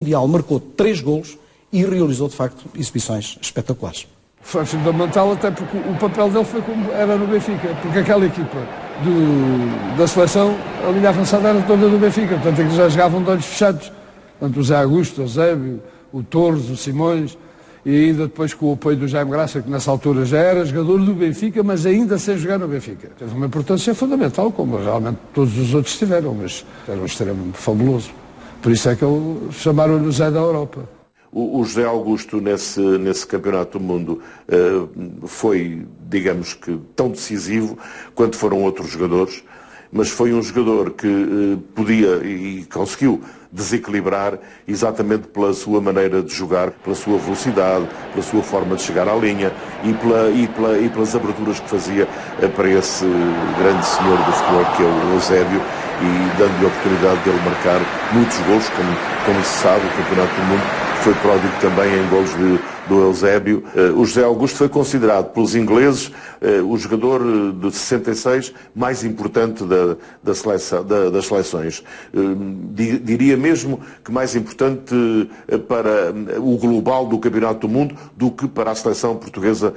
Mundial marcou 3 golos e realizou, de facto, exibições espetaculares. Foi fundamental até porque o papel dele foi como era no Benfica, porque aquela equipa da seleção, a linha avançada era toda do Benfica, portanto eles já jogavam de olhos fechados. Portanto, o Zé Augusto, o Eusébio, o Torres, o Simões, e ainda depois com o apoio do Jaime Graça, que nessa altura já era jogador do Benfica, mas ainda sem jogar no Benfica. Teve uma importância fundamental, como realmente todos os outros tiveram, mas era um extremo fabuloso. Por isso é que chamaram-lhe o Zé da Europa. O José Augusto, nesse Campeonato do Mundo, foi, digamos que, tão decisivo quanto foram outros jogadores, mas foi um jogador que podia e conseguiu desequilibrar exatamente pela sua maneira de jogar, pela sua velocidade, pela sua forma de chegar à linha e pelas aberturas que fazia para esse grande senhor do futebol que é o Eusébio, e dando-lhe a oportunidade de ele marcar muitos golos, como se sabe, o Campeonato do Mundo foi pródigo também em golos do Eusébio. O José Augusto foi considerado pelos ingleses o jogador de 66 mais importante das seleções. Diria mesmo que mais importante para o global do Campeonato do Mundo do que para a seleção portuguesa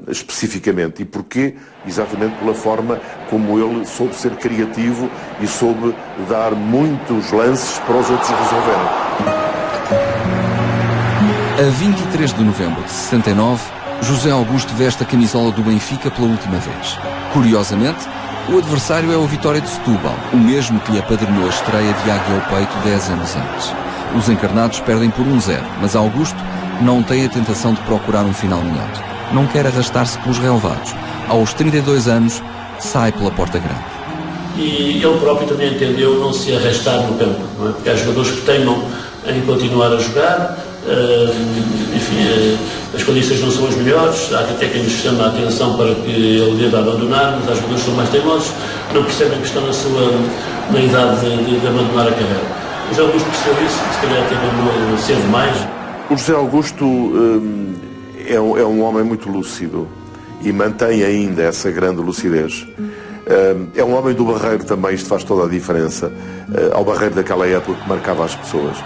especificamente. E porquê? Exatamente pela forma como ele soube ser criativo e soube dar muitos lances para os outros resolverem. A 23 de novembro de 69, José Augusto veste a camisola do Benfica pela última vez. Curiosamente, o adversário é o Vitória de Setúbal, o mesmo que lhe apadrinhou a estreia de Águia ao Peito 10 anos antes. Os encarnados perdem por 1-0, mas Augusto não tem a tentação de procurar um final melhor. Não quer arrastar-se pelos relevados. Aos 32 anos, sai pela porta grande. E ele próprio também entendeu não se arrastar no campo, não é? Porque há jogadores que teimam em continuar a jogar. Enfim, as condições não são as melhores, há até quem nos chama a atenção para que ele deva abandonar, mas há jogadores que são mais teimosos, não percebem que estão na idade de abandonar a carreira. O José Augusto percebeu isso, se calhar até abandonou cedo mais. O José Augusto é um homem muito lúcido e mantém ainda essa grande lucidez. É um homem do Barreiro também, isto faz toda a diferença, ao Barreiro daquela época que marcava as pessoas.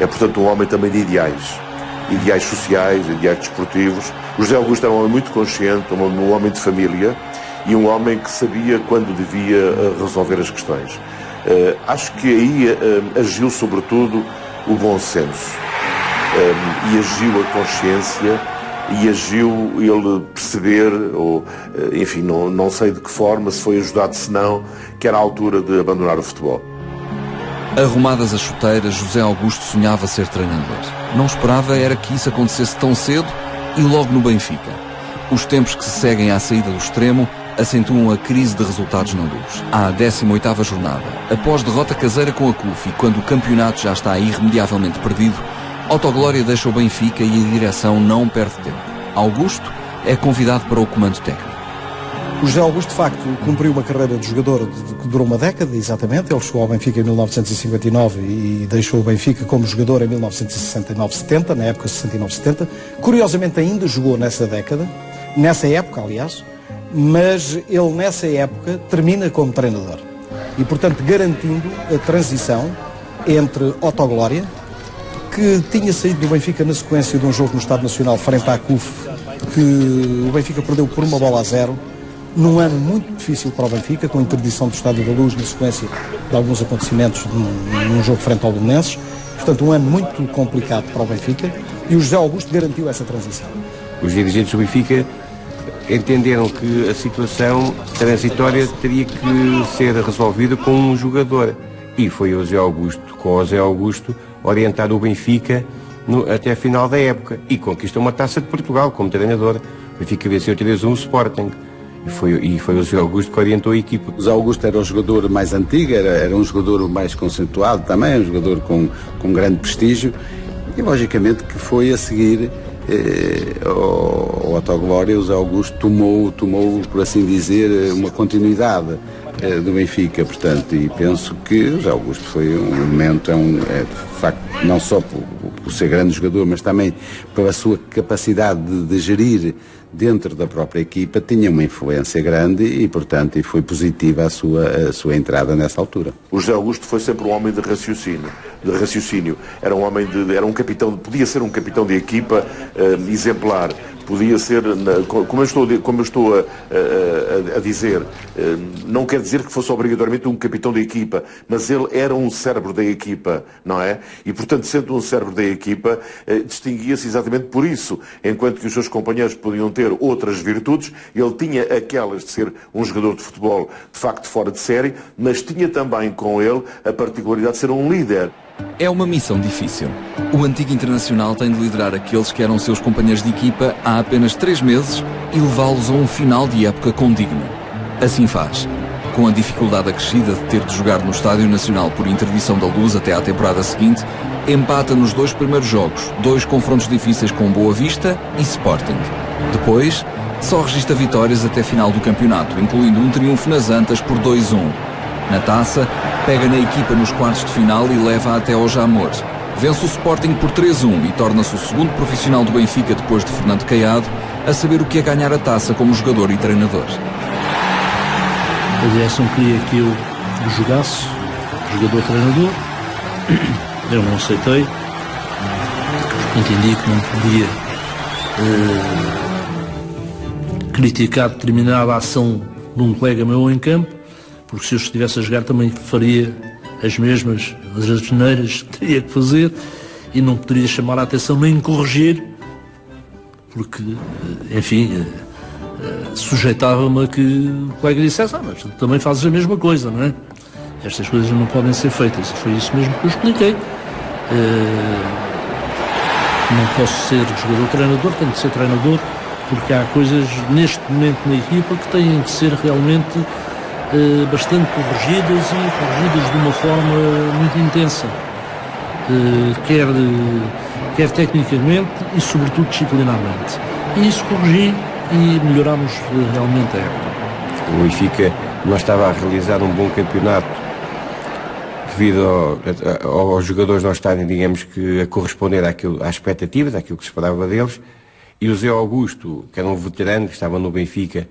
É, portanto, um homem também de ideais sociais, ideais desportivos. O José Augusto era um homem muito consciente, um homem de família e um homem que sabia quando devia resolver as questões. Acho que aí agiu, sobretudo, o bom senso. E agiu a consciência e agiu ele perceber, ou, enfim, não sei de que forma, se foi ajudado, se não, que era a altura de abandonar o futebol. Arrumadas as chuteiras, José Augusto sonhava ser treinador. Não esperava era que isso acontecesse tão cedo e logo no Benfica. Os tempos que se seguem à saída do extremo acentuam a crise de resultados na Luz. À 18ª jornada, após derrota caseira com a CUF e quando o campeonato já está irremediavelmente perdido, Autoglória deixa o Benfica e a direção não perde tempo. Augusto é convidado para o comando técnico. O José Augusto, de facto, cumpriu uma carreira de jogador que durou uma década, exatamente. Ele chegou ao Benfica em 1959 e deixou o Benfica como jogador em 1969-70, na época 69-70. Curiosamente, ainda jogou nessa época, aliás, mas ele, nessa época, termina como treinador. E, portanto, garantindo a transição entre Autoglória, que tinha saído do Benfica na sequência de um jogo no Estádio Nacional frente à CUF, que o Benfica perdeu por 1-0, num ano muito difícil para o Benfica, com a interdição do Estádio da Luz na sequência de alguns acontecimentos num jogo frente ao Belenenses. Portanto, um ano muito complicado para o Benfica e o José Augusto garantiu essa transição. Os dirigentes do Benfica entenderam que a situação transitória teria que ser resolvida com um jogador. E foi o José Augusto, com o José Augusto, orientar o Benfica até a final da época e conquistou uma Taça de Portugal como treinador. O Benfica venceu 3-1 o Sporting. E foi o José Augusto que orientou a equipa. O José Augusto era um jogador mais antigo, era um jogador mais conceituado também, um jogador com grande prestígio e logicamente que foi a seguir ao Autoglória. O José Augusto tomou, por assim dizer, uma continuidade do Benfica, portanto, e penso que o José Augusto foi um elemento, de facto, não só por ser grande jogador, mas também pela sua capacidade de gerir dentro da própria equipa, tinha uma influência grande e, portanto, e foi positiva a sua entrada nessa altura. O José Augusto foi sempre um homem de raciocínio. Era um capitão, podia ser um capitão de equipa exemplar. Podia ser, como eu estou a dizer, não quer dizer que fosse obrigatoriamente um capitão da equipa, mas ele era um cérebro da equipa, não é? E, portanto, sendo um cérebro da equipa, distinguia-se exatamente por isso. Enquanto que os seus companheiros podiam ter outras virtudes, ele tinha aquelas de ser um jogador de futebol, de facto, fora de série, mas tinha também com ele a particularidade de ser um líder. É uma missão difícil. O antigo internacional tem de liderar aqueles que eram seus companheiros de equipa há apenas 3 meses e levá-los a um final de época condigno. Assim faz. Com a dificuldade acrescida de ter de jogar no Estádio Nacional por interdição da luz até à temporada seguinte, empata nos 2 primeiros jogos, 2 confrontos difíceis com Boa Vista e Sporting. Depois, só registra vitórias até final do campeonato, incluindo um triunfo nas Antas por 2-1. Na taça, pega na equipa nos quartos de final e leva até ao Jamor. Vence o Sporting por 3-1 e torna-se o segundo profissional do Benfica depois de Fernando Caiado a saber o que é ganhar a taça como jogador e treinador. A direção queria que eu jogasse, jogador-treinador. Eu não aceitei. Entendi que não podia criticar determinada ação de um colega meu em campo, porque se eu estivesse a jogar também faria as mesmas asneiras que teria que fazer e não poderia chamar a atenção nem corrigir, porque, enfim, sujeitava-me a que o colega dissesse: mas tu também fazes a mesma coisa, não é? Estas coisas não podem ser feitas. Foi isso mesmo que eu expliquei. Não posso ser jogador-treinador, tenho que ser treinador, porque há coisas neste momento na equipa que têm que ser realmente bastante corrigidas e corrigidas de uma forma muito intensa, quer tecnicamente e sobretudo disciplinarmente. E isso corrigi e melhoramos realmente a época. O Benfica não estava a realizar um bom campeonato devido aos jogadores não estarem, digamos que, a corresponder às expectativas, àquilo que se esperava deles, e o Zé Augusto, que era um veterano que estava no Benfica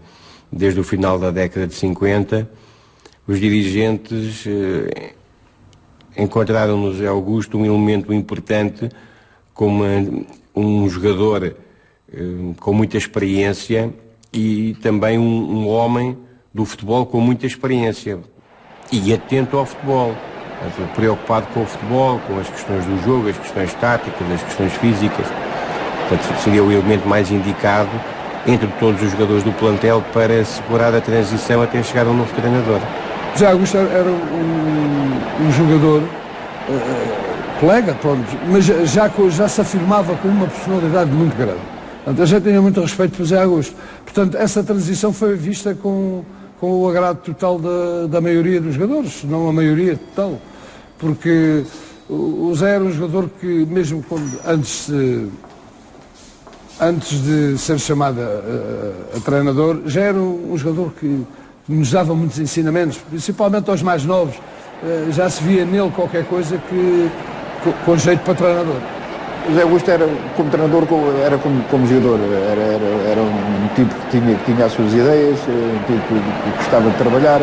desde o final da década de 50, os dirigentes encontraram no Zé Augusto um elemento importante como um jogador com muita experiência e também um homem do futebol com muita experiência e atento ao futebol, preocupado com o futebol, com as questões do jogo, as questões táticas, as questões físicas. Portanto, seria o elemento mais indicado entre todos os jogadores do plantel para assegurar a transição até chegar a um novo treinador. Já Augusto era um jogador colega, pronto, mas já se afirmava com uma personalidade muito grande. Portanto, a gente tinha muito respeito por Zé Augusto. Portanto, essa transição foi vista com o agrado total da maioria dos jogadores, não a maioria total, porque o Zé era um jogador que, mesmo antes de ser chamado a treinador, já era um jogador que nos dava muitos ensinamentos, principalmente aos mais novos. Já se via nele qualquer coisa com jeito para treinador. O Zé Augusto era como treinador, era como jogador, era um tipo que tinha as suas ideias, um tipo que gostava de trabalhar,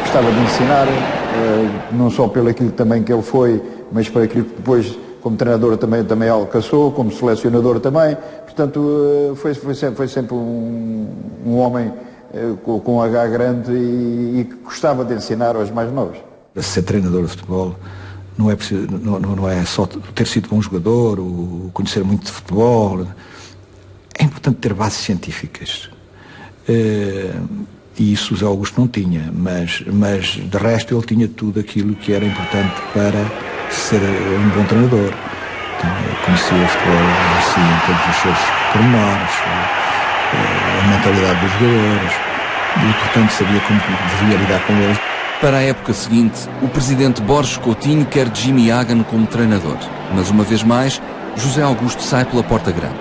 gostava de ensinar, não só pelo aquilo também que ele foi, mas por aquilo que depois, como treinador, também alcançou, como selecionador também. Portanto, foi sempre um homem com H grande e que gostava de ensinar aos mais novos. Ser treinador de futebol não é só ter sido bom jogador, ou conhecer muito de futebol. É importante ter bases científicas. E isso o Zé Augusto não tinha, mas de resto ele tinha tudo aquilo que era importante para ser um bom treinador. Conhecia o futebol assim, todos os seus pormenores, a mentalidade dos jogadores, e portanto sabia como devia lidar com eles. Para a época seguinte, o presidente Borges Coutinho quer Jimmy Hagan como treinador, mas uma vez mais, José Augusto sai pela porta grande.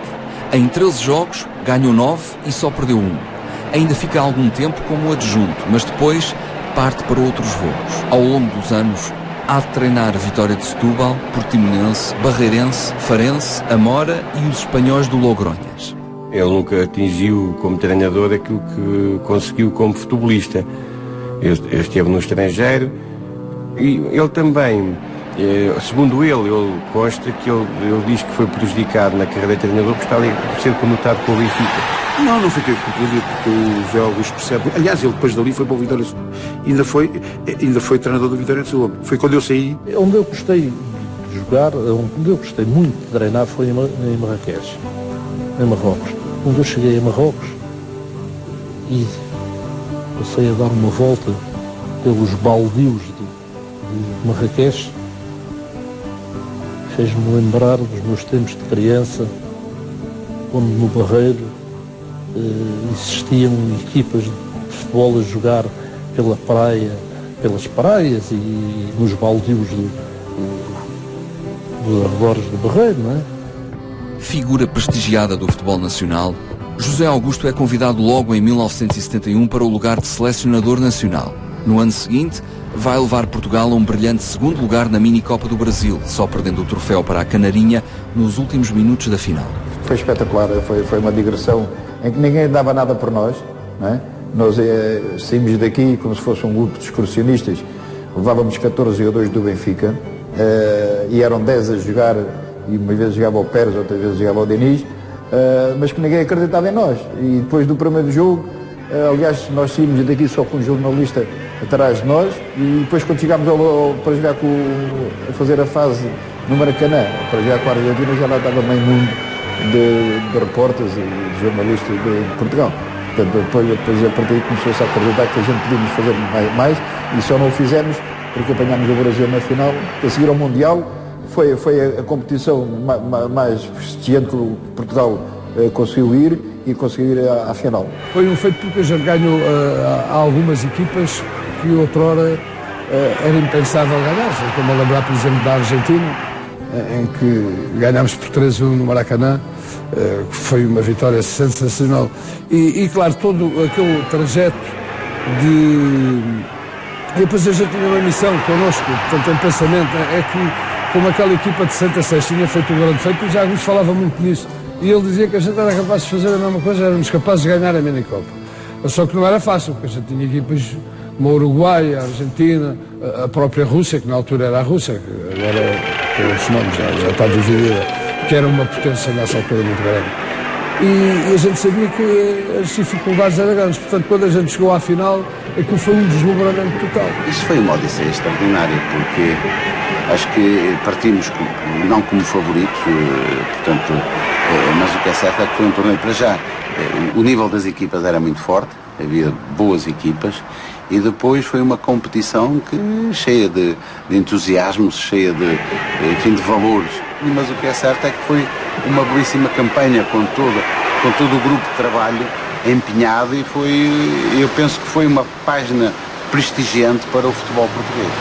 Em 13 jogos, ganhou 9 e só perdeu 1. Ainda fica algum tempo como adjunto, mas depois parte para outros voos. Ao longo dos anos, há de treinar a Vitória de Setúbal, Portimonense, Barreirense, Farense, Amora e os espanhóis do Logronhas. Ele nunca atingiu como treinador aquilo que conseguiu como futebolista. Ele esteve no estrangeiro e ele também, segundo ele consta que ele diz que foi prejudicado na carreira de treinador por estar a ser conotado com o Benfica. Não fiquei concluído porque o José Augusto percebe. Aliás, ele depois dali foi para o Vitória de Setúbal. Ainda foi treinador do Vitória de Setúbal. Foi quando eu saí. Onde eu gostei de jogar, onde eu gostei muito de treinar foi em Marrakech, em Marrocos. Quando eu cheguei a Marrocos e passei a dar uma volta pelos baldios de Marrakech, fez-me lembrar dos meus tempos de criança, onde no Barreiro existiam equipas de futebol a jogar pela praia, pelas praias e nos baldios dos arredores do Barreiro, não é? Figura prestigiada do futebol nacional, José Augusto é convidado logo em 1971 para o lugar de selecionador nacional. No ano seguinte, vai levar Portugal a um brilhante segundo lugar na Mini-Copa do Brasil, só perdendo o troféu para a Canarinha nos últimos minutos da final. Foi espetacular, foi uma digressão em que ninguém dava nada por nós, não é? Nós saímos daqui como se fosse um grupo de excursionistas, levávamos 14 jogadores do Benfica e eram 10 a jogar, e uma vez jogava o Pérez, outra vez jogava o Denis, mas que ninguém acreditava em nós. E depois do primeiro jogo, aliás, nós saímos daqui só com um jornalista atrás de nós, e depois quando chegámos para jogar a fazer a fase no Maracanã, para jogar com a Argentina, já lá estava meio mundo de repórteres e de jornalistas de Portugal. Portanto, depois a partir daí começou-se a acreditar que a gente podíamos fazer mais e só não o fizemos porque apanhámos o Brasil na final, que a seguir ao Mundial foi a competição mais prestigiante que Portugal conseguiu ir e conseguiu ir à final. Foi um feito porque a gente ganhou a algumas equipas que outrora era impensável ganhar. Estou-me a lembrar, por exemplo, da Argentina, em que ganhámos por 3-1 no Maracanã, que foi uma vitória sensacional. E claro, todo aquele trajeto de... E depois a gente tinha uma missão connosco, portanto, em pensamento, é que como aquela equipa de 66 tinha feito um grande feito, o José Augusto falava muito nisso. E ele dizia que a gente era capaz de fazer a mesma coisa, éramos capazes de ganhar a Mini-Copa. Só que não era fácil, porque a gente tinha equipas como a Uruguai, a Argentina, a própria Rússia, que na altura era a Rússia, que agora tem outros nomes, já está dividida, que era uma potência nessa altura muito grande. E a gente sabia que as dificuldades eram grandes, portanto, quando a gente chegou à final, aquilo foi um deslumbramento total. Isso foi uma odisseia extraordinária, porque acho que partimos não como favoritos, portanto, mas o que é certo é que foi um torneio para já. O nível das equipas era muito forte, havia boas equipas, e depois foi uma competição cheia de entusiasmo, cheia de valores. Mas o que é certo é que foi uma belíssima campanha com todo o grupo de trabalho empenhado, e eu penso que foi uma página prestigiante para o futebol português.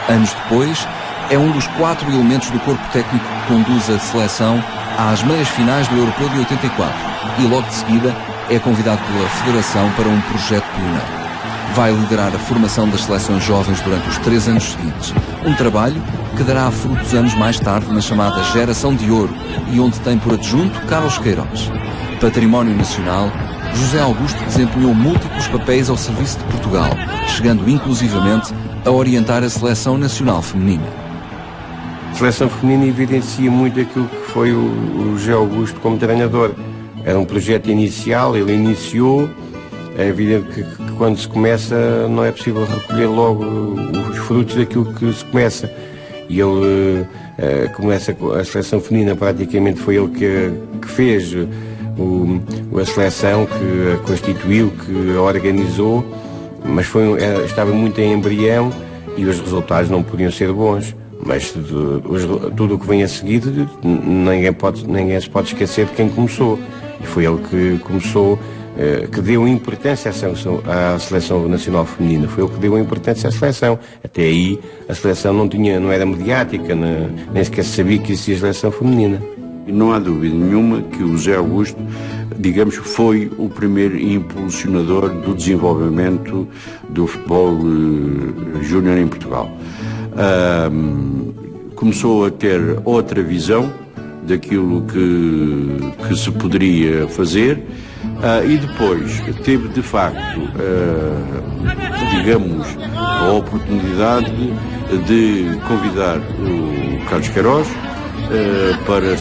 Anos depois, é um dos 4 elementos do corpo técnico que conduz a seleção às meias finais do Europeu de 84 e logo de seguida é convidado pela Federação para um projeto pioneiro. Vai liderar a formação das seleções jovens durante os 3 anos seguintes. Um trabalho que dará frutos anos mais tarde na chamada Geração de Ouro e onde tem por adjunto Carlos Queiroz. Património nacional, José Augusto desempenhou múltiplos papéis ao serviço de Portugal, chegando inclusivamente a orientar a Seleção Nacional Feminina. A Seleção Feminina evidencia muito aquilo que foi o José Augusto como treinador. Era um projeto inicial, ele iniciou. É evidente que quando se começa não é possível recolher logo os frutos daquilo que se começa. E ele começa com a Seleção Feminina, praticamente foi ele que fez a seleção, que a constituiu, que a organizou, mas estava muito em embrião e os resultados não podiam ser bons. Mas tudo o que vem a seguir, ninguém se pode esquecer de quem começou. E foi ele que começou, que deu importância à Seleção Nacional Feminina. Foi ele que deu importância à seleção. Até aí a seleção não era mediática, nem sequer se sabia que existia a Seleção Feminina. Não há dúvida nenhuma que o José Augusto, digamos, foi o primeiro impulsionador do desenvolvimento do futebol júnior em Portugal. Começou a ter outra visão daquilo que se poderia fazer, e depois teve de facto, digamos, a oportunidade de convidar o Carlos Queiroz para